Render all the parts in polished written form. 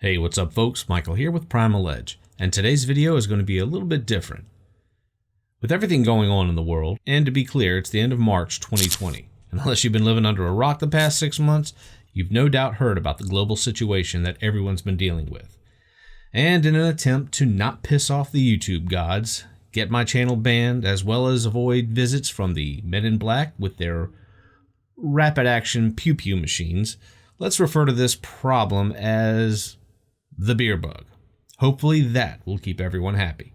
Hey, what's up folks? Michael here with Primal, and today's video is going to be a little bit different. With everything going on in the world, and to be clear, it's the end of March 2020, and unless you've been living under a rock the past 6 months, you've no doubt heard about the global situation that everyone's been dealing with. And in an attempt to not piss off the YouTube gods, get my channel banned, as well as avoid visits from the Men in Black with their rapid action pew-pew machines, let's refer to this problem as the beer bug. Hopefully that will keep everyone happy.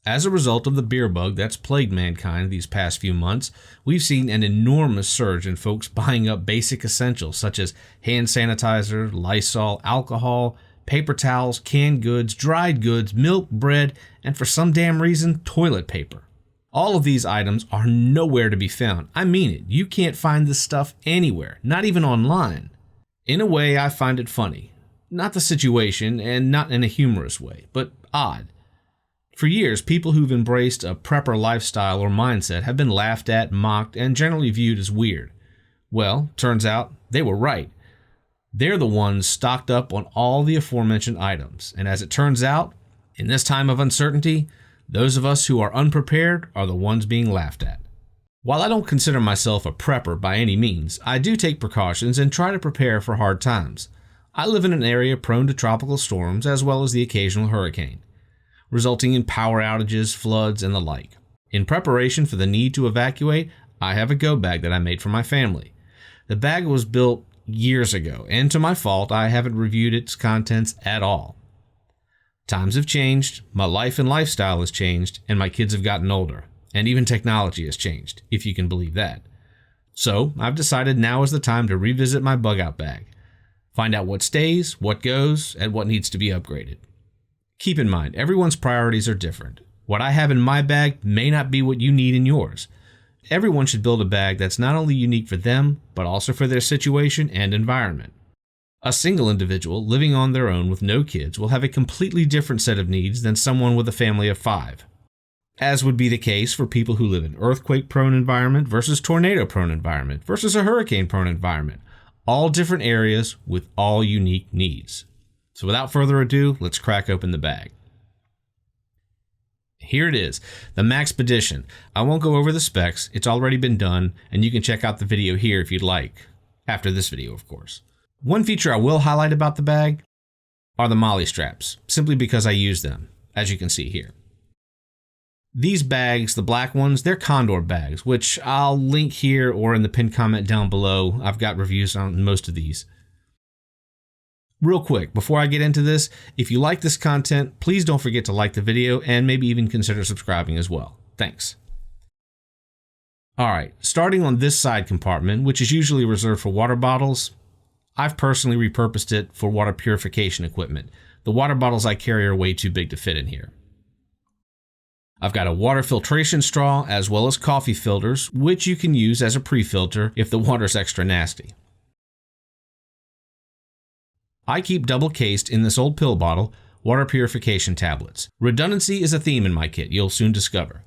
As a result of the beer bug that's plagued mankind these past few months, we've seen an enormous surge in folks buying up basic essentials such as hand sanitizer, Lysol, alcohol, paper towels, canned goods, dried goods, milk, bread, and for some damn reason, toilet paper. All of these items are nowhere to be found. I mean it, you can't find this stuff anywhere, not even online. In a way, I find it funny. Not the situation, and not in a humorous way, but odd. For years, people who've embraced a prepper lifestyle or mindset have been laughed at, mocked, and generally viewed as weird. Well, turns out they were right. They're the ones stocked up on all the aforementioned items, and as it turns out, in this time of uncertainty, those of us who are unprepared are the ones being laughed at. While I don't consider myself a prepper by any means, I do take precautions and try to prepare for hard times. I live in an area prone to tropical storms as well as the occasional hurricane, resulting in power outages, floods, and the like. In preparation for the need to evacuate, I have a go bag that I made for my family. The bag was built years ago, and to my fault, I haven't reviewed its contents at all. Times have changed, my life and lifestyle has changed, and my kids have gotten older, and even technology has changed, if you can believe that. So, I've decided now is the time to revisit my bug out bag. Find out what stays, what goes, and what needs to be upgraded. Keep in mind, everyone's priorities are different. What I have in my bag may not be what you need in yours. Everyone should build a bag that's not only unique for them, but also for their situation and environment. A single individual living on their own with no kids will have a completely different set of needs than someone with a family of 5. As would be the case for people who live in an earthquake-prone environment versus tornado-prone environment versus a hurricane-prone environment. All different areas with all unique needs. So without further ado, let's crack open the bag. Here it is, the Maxpedition. I won't go over the specs, it's already been done, and you can check out the video here if you'd like. After this video, of course. One feature I will highlight about the bag are the MOLLE straps, simply because I use them, as you can see here. These bags, the black ones, they're Condor bags, which I'll link here or in the pinned comment down below. I've got reviews on most of these. Real quick, before I get into this, if you like this content, please don't forget to like the video and maybe even consider subscribing as well. Thanks. Alright, starting on this side compartment, which is usually reserved for water bottles, I've personally repurposed it for water purification equipment. The water bottles I carry are way too big to fit in here. I've got a water filtration straw as well as coffee filters, which you can use as a pre-filter if the water's extra nasty. I keep double cased in this old pill bottle water purification tablets. Redundancy is a theme in my kit, you'll soon discover.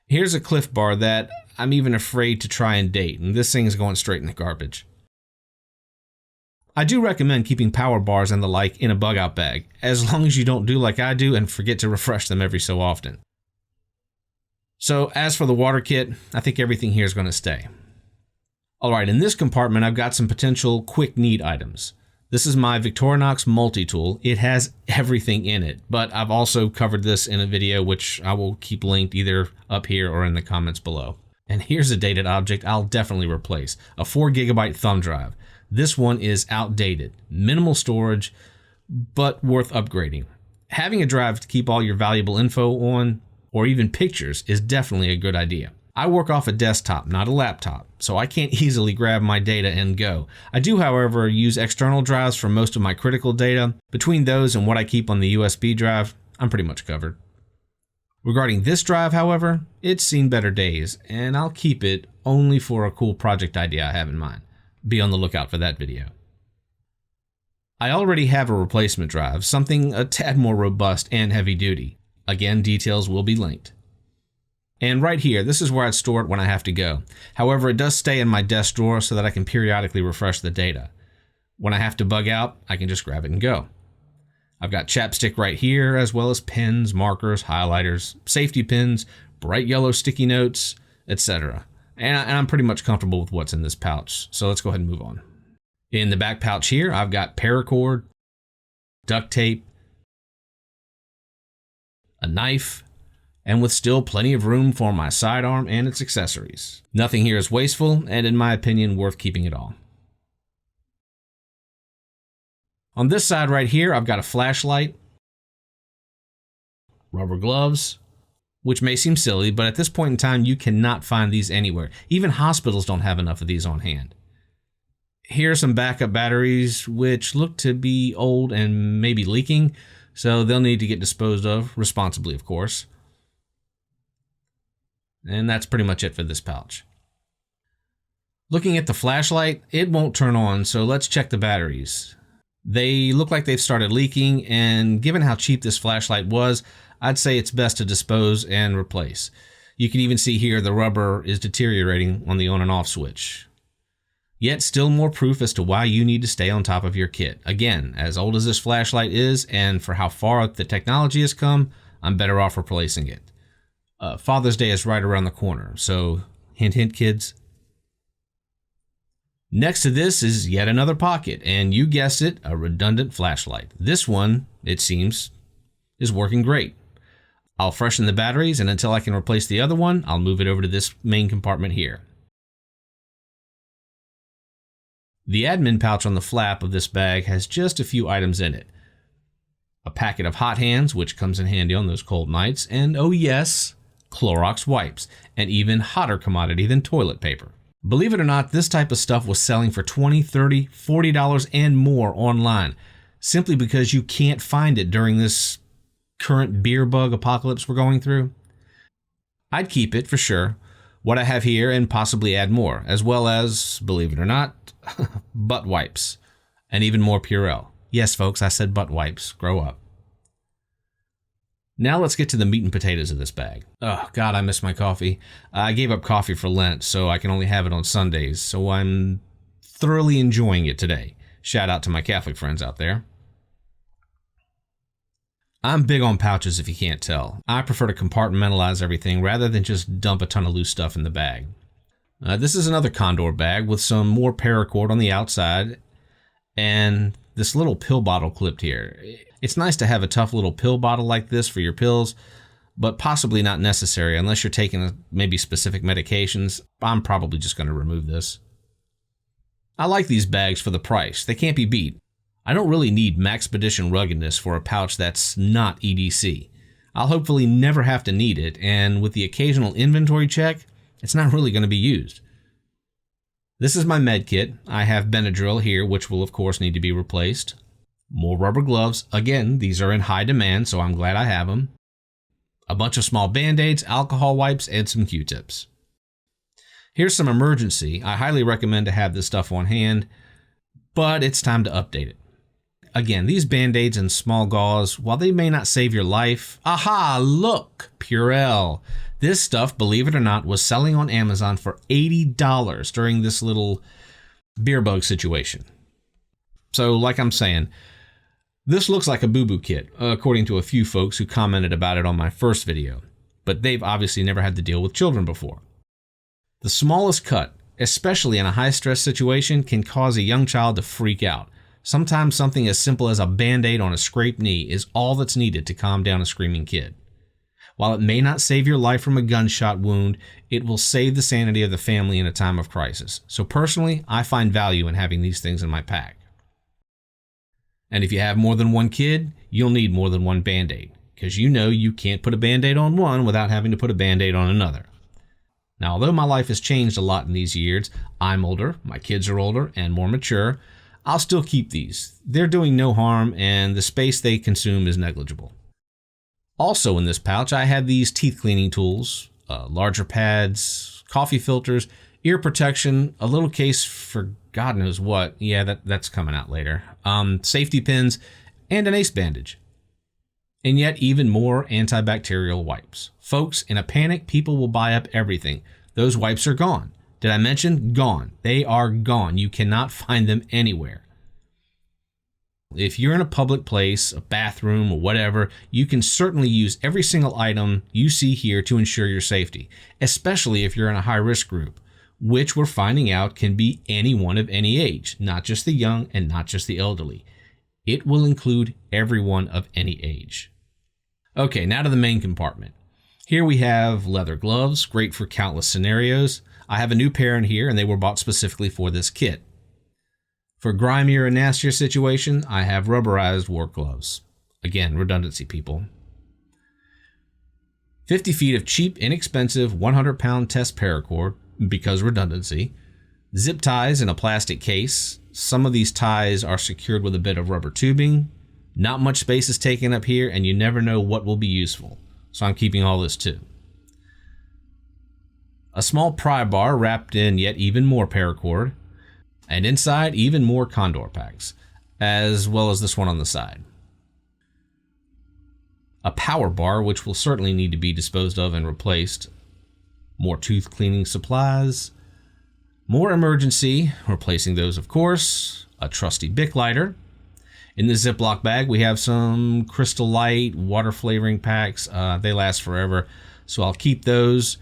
Here's a Cliff Bar that I'm even afraid to try and date, and this thing is going straight in the garbage. I do recommend keeping power bars and the like in a bug out bag, as long as you don't do like I do and forget to refresh them every so often. So as for the water kit, I think everything here is going to stay. Alright, in this compartment I've got some potential quick need items. This is my Victorinox multi-tool. It has everything in it, but I've also covered this in a video which I will keep linked either up here or in the comments below. And here's a dated object I'll definitely replace, a 4GB thumb drive. This one is outdated, minimal storage, but worth upgrading. Having a drive to keep all your valuable info on, or even pictures, is definitely a good idea. I work off a desktop, not a laptop, so I can't easily grab my data and go. I do, however, use external drives for most of my critical data. Between those and what I keep on the USB drive, I'm pretty much covered. Regarding this drive, however, it's seen better days, and I'll keep it only for a cool project idea I have in mind. Be on the lookout for that video. I already have a replacement drive, something a tad more robust and heavy duty. Again, details will be linked. And right here, this is where I'd store it when I have to go. However, it does stay in my desk drawer so that I can periodically refresh the data. When I have to bug out, I can just grab it and go. I've got chapstick right here, as well as pens, markers, highlighters, safety pins, bright yellow sticky notes, etc. And I'm pretty much comfortable with what's in this pouch, so let's go ahead and move on. In the back pouch here, I've got paracord, duct tape, a knife, and with still plenty of room for my sidearm and its accessories. Nothing here is wasteful, and in my opinion, worth keeping it all. On this side right here, I've got a flashlight, rubber gloves, which may seem silly, but at this point in time, you cannot find these anywhere. Even hospitals don't have enough of these on hand. Here are some backup batteries, which look to be old and maybe leaking, so they'll need to get disposed of, responsibly of course. And that's pretty much it for this pouch. Looking at the flashlight, it won't turn on, so let's check the batteries. They look like they've started leaking, and given how cheap this flashlight was, I'd say it's best to dispose and replace. You can even see here the rubber is deteriorating on the on and off switch. Yet still more proof as to why you need to stay on top of your kit. Again, as old as this flashlight is, and for how far the technology has come, I'm better off replacing it. Father's Day is right around the corner, so hint hint kids. Next to this is yet another pocket, and you guessed it, a redundant flashlight. This one, it seems, is working great. I'll freshen the batteries, and until I can replace the other one, I'll move it over to this main compartment here. The admin pouch on the flap of this bag has just a few items in it. A packet of hot hands, which comes in handy on those cold nights, and oh yes, Clorox wipes, an even hotter commodity than toilet paper. Believe it or not, this type of stuff was selling for $20, $30, $40 and more online, simply because you can't find it during this current beer bug apocalypse we're going through. I'd keep it for sure, what I have here, and possibly add more, as well as, believe it or not, butt wipes, and even more Purell. Yes, folks, I said butt wipes. Grow up. Now let's get to the meat and potatoes of this bag. Oh, God, I miss my coffee. I gave up coffee for Lent, so I can only have it on Sundays, so I'm thoroughly enjoying it today. Shout out to my Catholic friends out there. I'm big on pouches if you can't tell. I prefer to compartmentalize everything rather than just dump a ton of loose stuff in the bag. This is another Condor bag with some more paracord on the outside and this little pill bottle clipped here. It's nice to have a tough little pill bottle like this for your pills, but possibly not necessary unless you're taking maybe specific medications. I'm probably just going to remove this. I like these bags for the price. They can't be beat. I don't really need Maxpedition ruggedness for a pouch that's not EDC. I'll hopefully never have to need it, and with the occasional inventory check, it's not really going to be used. This is my med kit. I have Benadryl here, which will of course need to be replaced. More rubber gloves. Again, these are in high demand, so I'm glad I have them. A bunch of small Band-Aids, alcohol wipes, and some Q-tips. Here's some emergency. I highly recommend to have this stuff on hand, but it's time to update it. Again, these Band-Aids and small gauze, while they may not save your life, aha, look, Purell. This stuff, believe it or not, was selling on Amazon for $80 during this little beer bug situation. So, like I'm saying, this looks like a boo-boo kit, according to a few folks who commented about it on my first video, but they've obviously never had to deal with children before. The smallest cut, especially in a high-stress situation, can cause a young child to freak out. Sometimes something as simple as a Band-Aid on a scraped knee is all that's needed to calm down a screaming kid. While it may not save your life from a gunshot wound, it will save the sanity of the family in a time of crisis. So personally, I find value in having these things in my pack. And if you have more than one kid, you'll need more than one Band-Aid, because you know you can't put a Band-Aid on one without having to put a Band-Aid on another. Now, although my life has changed a lot in these years, I'm older, my kids are older and more mature, I'll still keep these. They're doing no harm, and the space they consume is negligible. Also in this pouch, I have these teeth cleaning tools, larger pads, coffee filters, ear protection, a little case for God knows what. Yeah, that's coming out later. Safety pins, and an ace bandage. And yet even more antibacterial wipes. Folks, in a panic, people will buy up everything. Those wipes are gone. Did I mention? Gone. They are gone. You cannot find them anywhere. If you're in a public place, a bathroom or whatever, you can certainly use every single item you see here to ensure your safety, especially if you're in a high-risk group, which we're finding out can be anyone of any age, not just the young and not just the elderly. It will include everyone of any age. Okay, now to the main compartment. Here we have leather gloves, great for countless scenarios. I have a new pair in here and they were bought specifically for this kit. For grimier and nastier situation, I have rubberized work gloves. Again, redundancy, people. 50 feet of cheap, inexpensive, 100-pound test paracord, because redundancy. Zip ties in a plastic case. Some of these ties are secured with a bit of rubber tubing. Not much space is taken up here, and you never know what will be useful. So I'm keeping all this too. A small pry bar wrapped in yet even more paracord. And inside, even more Condor Packs, as well as this one on the side. A power bar, which will certainly need to be disposed of and replaced. More tooth cleaning supplies. More emergency, replacing those of course. A trusty Bic lighter. In the Ziploc bag, we have some Crystal Light water flavoring packs. They last forever, so I'll keep those.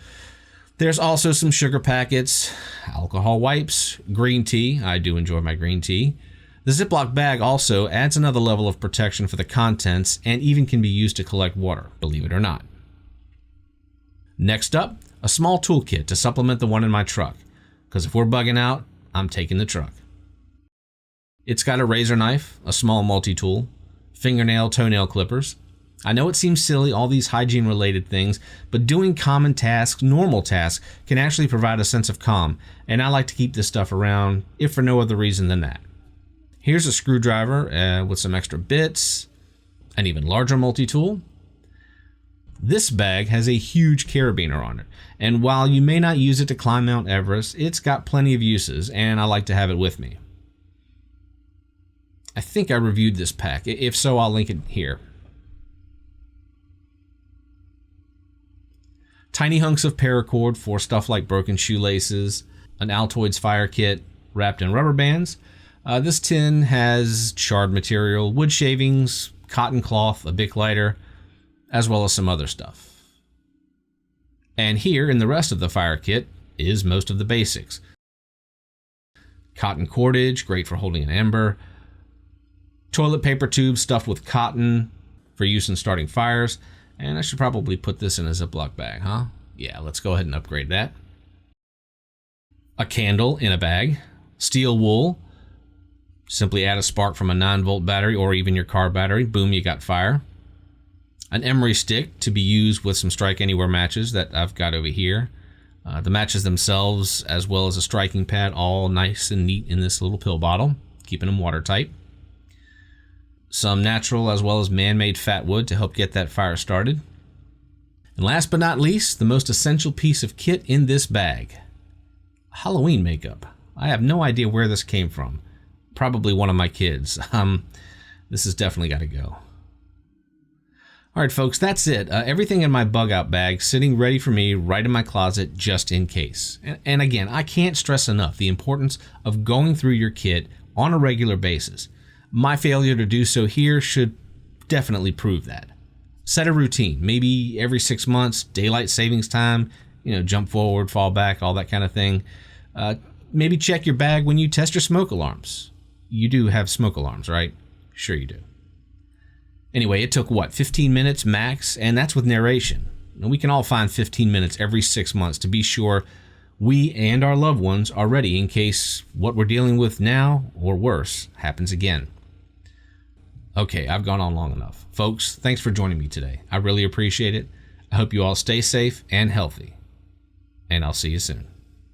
There's also some sugar packets, alcohol wipes, green tea. I do enjoy my green tea. The Ziploc bag also adds another level of protection for the contents and even can be used to collect water, believe it or not. Next up, a small toolkit to supplement the one in my truck, because if we're bugging out, I'm taking the truck. It's got a razor knife, a small multi-tool, fingernail, toenail clippers. I know it seems silly, all these hygiene-related things, but doing common tasks, normal tasks, can actually provide a sense of calm, and I like to keep this stuff around, if for no other reason than that. Here's a screwdriver with some extra bits, an even larger multi-tool. This bag has a huge carabiner on it, and while you may not use it to climb Mount Everest, it's got plenty of uses, and I like to have it with me. I think I reviewed this pack. If so, I'll link it here. Tiny hunks of paracord for stuff like broken shoelaces, an Altoids fire kit wrapped in rubber bands. This tin has charred material, wood shavings, cotton cloth, a Bic lighter, as well as some other stuff. And here in the rest of the fire kit is most of the basics. Cotton cordage, great for holding an ember. Toilet paper tubes stuffed with cotton for use in starting fires. And I should probably put this in a Ziploc bag, huh? Yeah, let's go ahead and upgrade that. A candle in a bag. Steel wool. Simply add a spark from a 9-volt battery or even your car battery. Boom, you got fire. An emery stick to be used with some Strike Anywhere matches that I've got over here. The matches themselves, as well as a striking pad, all nice and neat in this little pill bottle, keeping them watertight. Some natural as well as man-made fat wood to help get that fire started. And last but not least, the most essential piece of kit in this bag. Halloween makeup. I have no idea where this came from. Probably one of my kids. This has definitely got to go. Alright folks, that's it. Everything in my bug out bag sitting ready for me right in my closet just in case. And again, I can't stress enough the importance of going through your kit on a regular basis. My failure to do so here should definitely prove that. Set a routine, maybe every 6 months, daylight savings time, jump forward, fall back, all that kind of thing. Maybe check your bag when you test your smoke alarms. You do have smoke alarms, right? Sure you do. Anyway, it took 15 minutes max, and that's with narration. And we can all find 15 minutes every 6 months to be sure we and our loved ones are ready in case what we're dealing with now, or worse, happens again. Okay, I've gone on long enough. Folks, thanks for joining me today. I really appreciate it. I hope you all stay safe and healthy. And I'll see you soon.